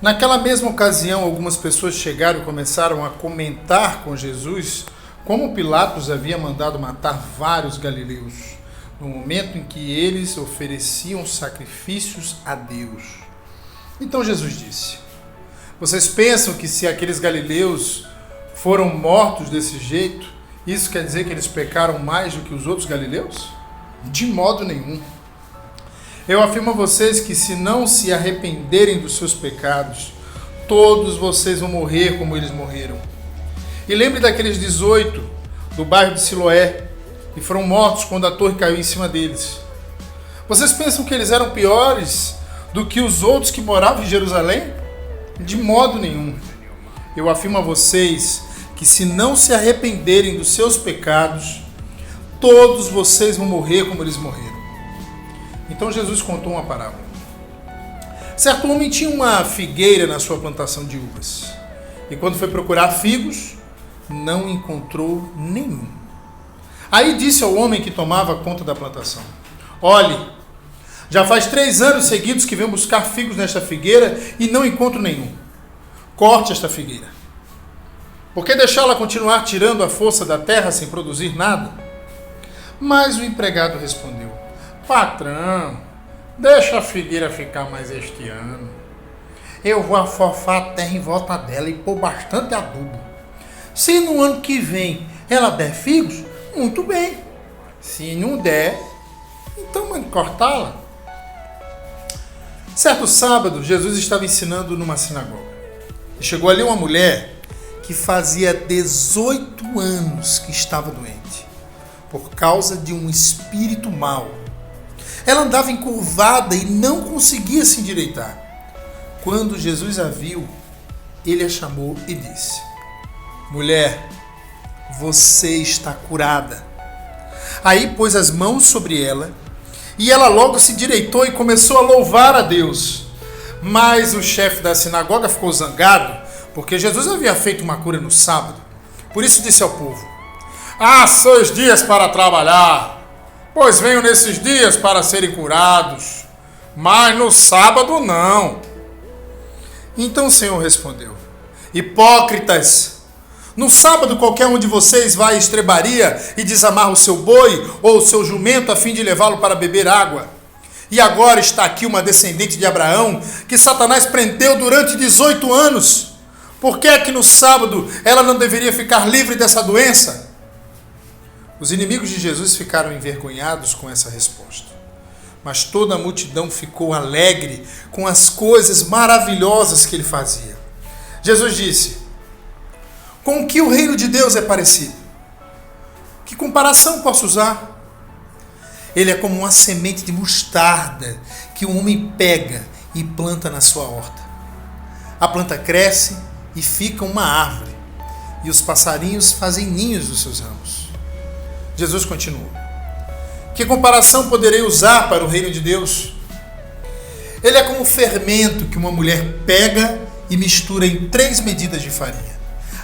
Naquela mesma ocasião, algumas pessoas chegaram e começaram a comentar com Jesus como Pilatos havia mandado matar vários galileus, no momento em que eles ofereciam sacrifícios a Deus. Então Jesus disse: vocês pensam que se aqueles galileus foram mortos desse jeito, isso quer dizer que eles pecaram mais do que os outros galileus? De modo nenhum. Eu afirmo a vocês que se não se arrependerem dos seus pecados, todos vocês vão morrer como eles morreram. E lembre daqueles 18 do bairro de Siloé, que foram mortos quando a torre caiu em cima deles. Vocês pensam que eles eram piores do que os outros que moravam em Jerusalém? De modo nenhum. Eu afirmo a vocês que se não se arrependerem dos seus pecados, todos vocês vão morrer como eles morreram. Então Jesus contou uma parábola. Certo homem tinha uma figueira na sua plantação de uvas. E quando foi procurar figos, não encontrou nenhum. Aí disse ao homem que tomava conta da plantação: olhe, já faz 3 anos seguidos que venho buscar figos nesta figueira e não encontro nenhum. Corte esta figueira. Por que deixá-la continuar tirando a força da terra sem produzir nada? Mas o empregado respondeu: patrão, deixa a figueira ficar mais este ano. Eu vou afofar a terra em volta dela e pôr bastante adubo. Se no ano que vem ela der figos, muito bem. Se não der, então mande cortá-la. Certo sábado, Jesus estava ensinando numa sinagoga. E chegou ali uma mulher que fazia 18 anos que estava doente, por causa de um espírito mau. Ela andava encurvada e não conseguia se endireitar. Quando Jesus a viu, ele a chamou e disse: mulher, você está curada. Aí pôs as mãos sobre ela e ela logo se endireitou e começou a louvar a Deus. Mas o chefe da sinagoga ficou zangado porque Jesus havia feito uma cura no sábado. Por isso disse ao povo: há 6 dias para trabalhar, pois venho nesses dias para serem curados, mas no sábado não. Então o Senhor respondeu: hipócritas, no sábado qualquer um de vocês vai à estrebaria e desamarra o seu boi ou o seu jumento a fim de levá-lo para beber água. E agora está aqui uma descendente de Abraão que Satanás prendeu durante 18 anos. Por que é que no sábado ela não deveria ficar livre dessa doença? Os inimigos de Jesus ficaram envergonhados com essa resposta. Mas toda a multidão ficou alegre com as coisas maravilhosas que ele fazia. Jesus disse: com que o reino de Deus é parecido? Que comparação posso usar? Ele é como uma semente de mostarda que o homem pega e planta na sua horta. A planta cresce e fica uma árvore, e os passarinhos fazem ninhos nos seus ramos. Jesus continuou: que comparação poderei usar para o reino de Deus? Ele é como o fermento que uma mulher pega e mistura em 3 medidas de farinha,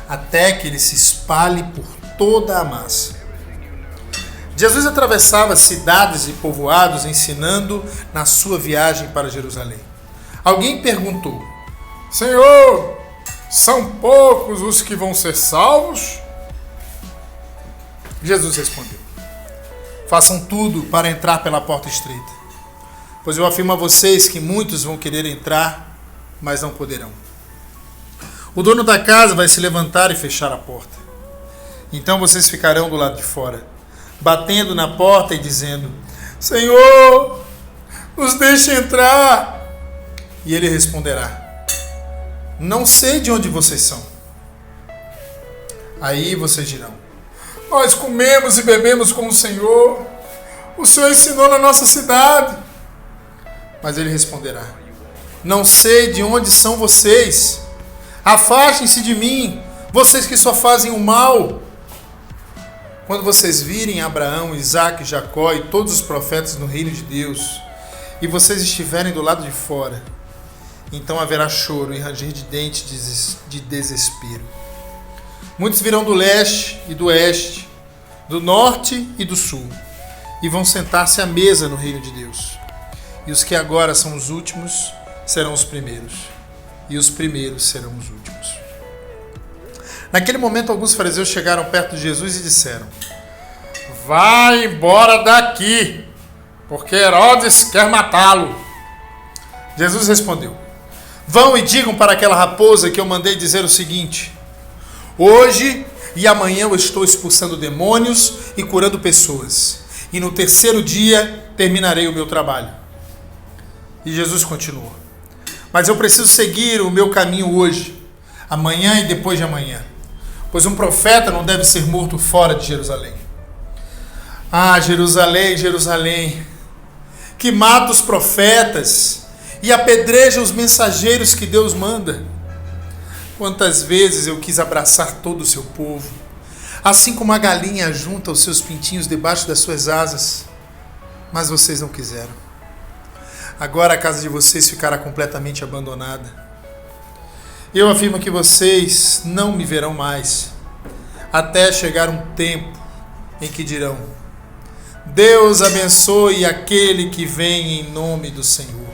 até que ele se espalhe por toda a massa. Jesus atravessava cidades e povoados ensinando na sua viagem para Jerusalém. Alguém perguntou: Senhor, são poucos os que vão ser salvos? Jesus respondeu: façam tudo para entrar pela porta estreita, pois eu afirmo a vocês que muitos vão querer entrar, mas não poderão. O dono da casa vai se levantar e fechar a porta. Então vocês ficarão do lado de fora, batendo na porta e dizendo: Senhor, nos deixe entrar. E ele responderá: não sei de onde vocês são. Aí vocês dirão: nós comemos e bebemos com o Senhor ensinou na nossa cidade. Mas ele responderá: não sei de onde são vocês. Afastem-se de mim, vocês que só fazem o mal. Quando vocês virem Abraão, Isaque, Jacó e todos os profetas no reino de Deus, e vocês estiverem do lado de fora, então haverá choro e ranger de dentes de desespero. Muitos virão do leste e do oeste, do norte e do sul, e vão sentar-se à mesa no reino de Deus. E os que agora são os últimos serão os primeiros, e os primeiros serão os últimos. Naquele momento, alguns fariseus chegaram perto de Jesus e disseram: vai embora daqui, porque Herodes quer matá-lo. Jesus respondeu: vão e digam para aquela raposa que eu mandei dizer o seguinte: hoje e amanhã eu estou expulsando demônios e curando pessoas, e no terceiro dia terminarei o meu trabalho. E Jesus continuou: mas eu preciso seguir o meu caminho hoje, amanhã e depois de amanhã, pois um profeta não deve ser morto fora de Jerusalém. Ah, Jerusalém, Jerusalém, que mata os profetas e apedreja os mensageiros que Deus manda. Quantas vezes eu quis abraçar todo o seu povo, assim como a galinha junta os seus pintinhos debaixo das suas asas, mas vocês não quiseram. Agora a casa de vocês ficará completamente abandonada. Eu afirmo que vocês não me verão mais, até chegar um tempo em que dirão: Deus abençoe aquele que vem em nome do Senhor.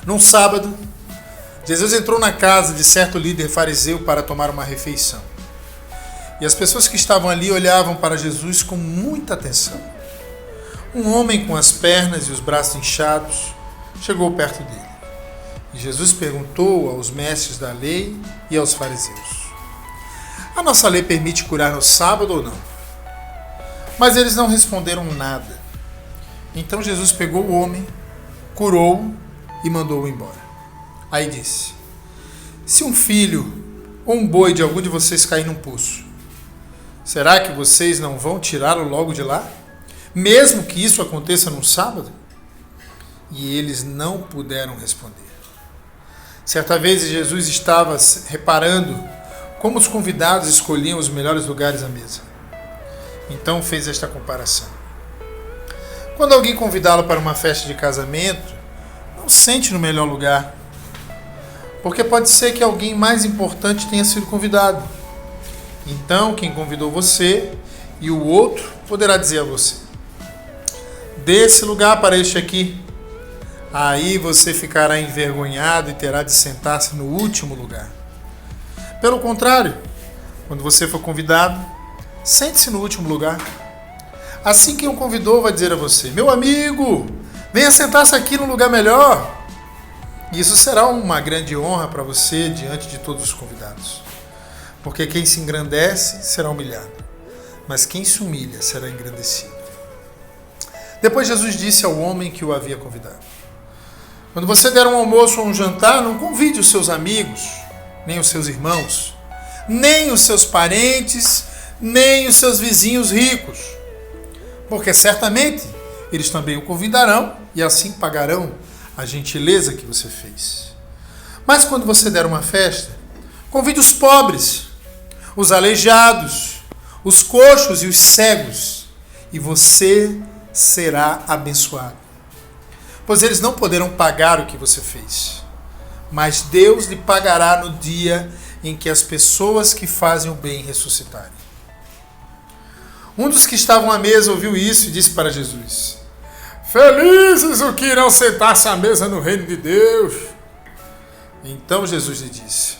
Num sábado, Jesus entrou na casa de certo líder fariseu para tomar uma refeição. E as pessoas que estavam ali olhavam para Jesus com muita atenção. Um homem com as pernas e os braços inchados chegou perto dele. E Jesus perguntou aos mestres da lei e aos fariseus: a nossa lei permite curar no sábado ou não? Mas eles não responderam nada. Então Jesus pegou o homem, curou-o e mandou-o embora. Aí disse: se um filho ou um boi de algum de vocês cair num poço, será que vocês não vão tirá-lo logo de lá, mesmo que isso aconteça num sábado? E eles não puderam responder. Certa vez Jesus estava reparando como os convidados escolhiam os melhores lugares à mesa. Então fez esta comparação: quando alguém convidá-lo para uma festa de casamento, não sente no melhor lugar, porque pode ser que alguém mais importante tenha sido convidado. Então quem convidou você e o outro poderá dizer a você: dê esse lugar para este aqui. Aí você ficará envergonhado e terá de sentar-se no último lugar. Pelo contrário, quando você for convidado, sente-se no último lugar. Assim quem o convidou vai dizer a você: meu amigo, venha sentar-se aqui no lugar melhor. E isso será uma grande honra para você diante de todos os convidados. Porque quem se engrandece será humilhado, mas quem se humilha será engrandecido. Depois Jesus disse ao homem que o havia convidado: quando você der um almoço ou um jantar, não convide os seus amigos, nem os seus irmãos, nem os seus parentes, nem os seus vizinhos ricos, porque certamente eles também o convidarão e assim pagarão a gentileza que você fez. Mas quando você der uma festa, convide os pobres, os aleijados, os coxos e os cegos, e você será abençoado. Pois eles não poderão pagar o que você fez, mas Deus lhe pagará no dia em que as pessoas que fazem o bem ressuscitarem. Um dos que estavam à mesa ouviu isso e disse para Jesus: felizes os que irão sentar-se à mesa no reino de Deus. Então Jesus lhe disse: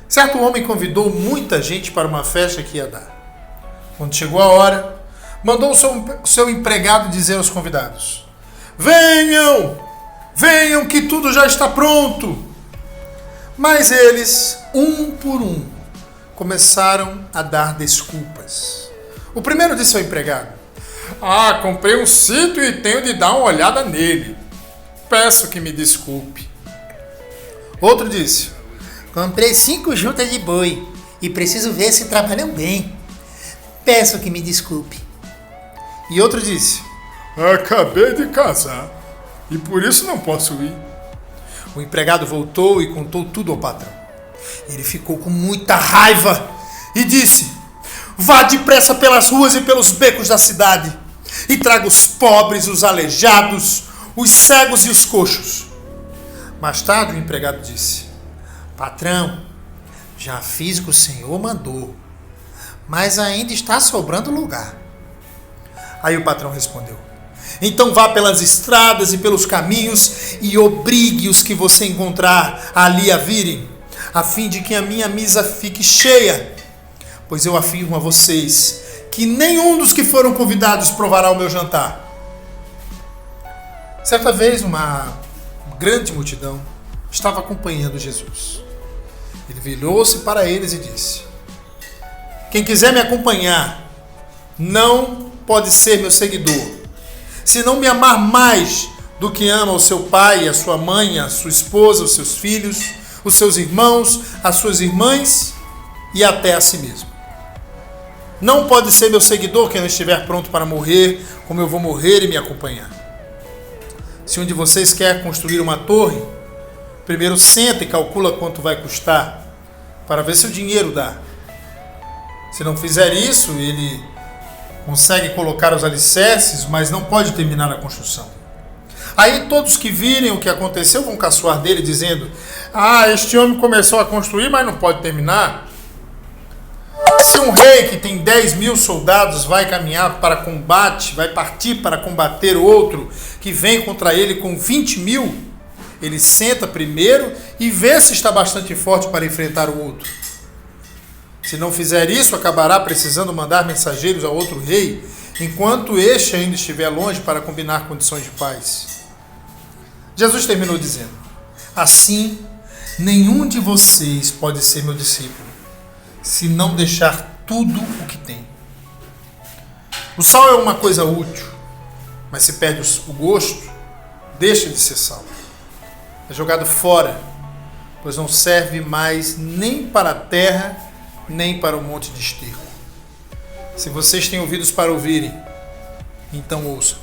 certo homem convidou muita gente para uma festa que ia dar. Quando chegou a hora, mandou o seu empregado dizer aos convidados: venham, venham que tudo já está pronto. Mas eles, um por um, começaram a dar desculpas. O primeiro disse ao empregado: comprei um sítio e tenho de dar uma olhada nele. Peço que me desculpe. Outro disse: comprei 5 juntas de boi e preciso ver se trabalham bem. Peço que me desculpe. E outro disse: acabei de casar e por isso não posso ir. O empregado voltou e contou tudo ao patrão. Ele ficou com muita raiva e disse: vá depressa pelas ruas e pelos becos da cidade e traga os pobres, os aleijados, os cegos e os coxos. Mais tarde o empregado disse: patrão, já fiz o que o senhor mandou, mas ainda está sobrando lugar. Aí o patrão respondeu: Então vá pelas estradas e pelos caminhos e obrigue os que você encontrar ali a virem, a fim de que a minha mesa fique cheia. Pois eu afirmo a vocês que nenhum dos que foram convidados provará o meu jantar. Certa vez, uma grande multidão estava acompanhando Jesus. Ele virou-se para eles e disse: quem quiser me acompanhar não pode ser meu seguidor, se não me amar mais do que ama o seu pai, a sua mãe, a sua esposa, os seus filhos, os seus irmãos, as suas irmãs e até a si mesmo. Não pode ser meu seguidor quem não estiver pronto para morrer, como eu vou morrer e me acompanhar. Se um de vocês quer construir uma torre, primeiro senta e calcula quanto vai custar, para ver se o dinheiro dá. Se não fizer isso, ele consegue colocar os alicerces, mas não pode terminar a construção. Aí todos que virem o que aconteceu vão caçoar dele, dizendo: este homem começou a construir, mas não pode terminar. Se um rei que tem 10.000 soldados vai caminhar para combate, vai partir para combater outro que vem contra ele com 20.000, ele senta primeiro e vê se está bastante forte para enfrentar o outro. Se não fizer isso, acabará precisando mandar mensageiros a outro rei, enquanto este ainda estiver longe para combinar condições de paz. Jesus terminou dizendo: assim, nenhum de vocês pode ser meu discípulo, se não deixar tudo o que tem. O sal é uma coisa útil, mas se perde o gosto, deixa de ser sal. É jogado fora, pois não serve mais nem para a terra, nem para o monte de esterco. Se vocês têm ouvidos para ouvirem, então ouçam.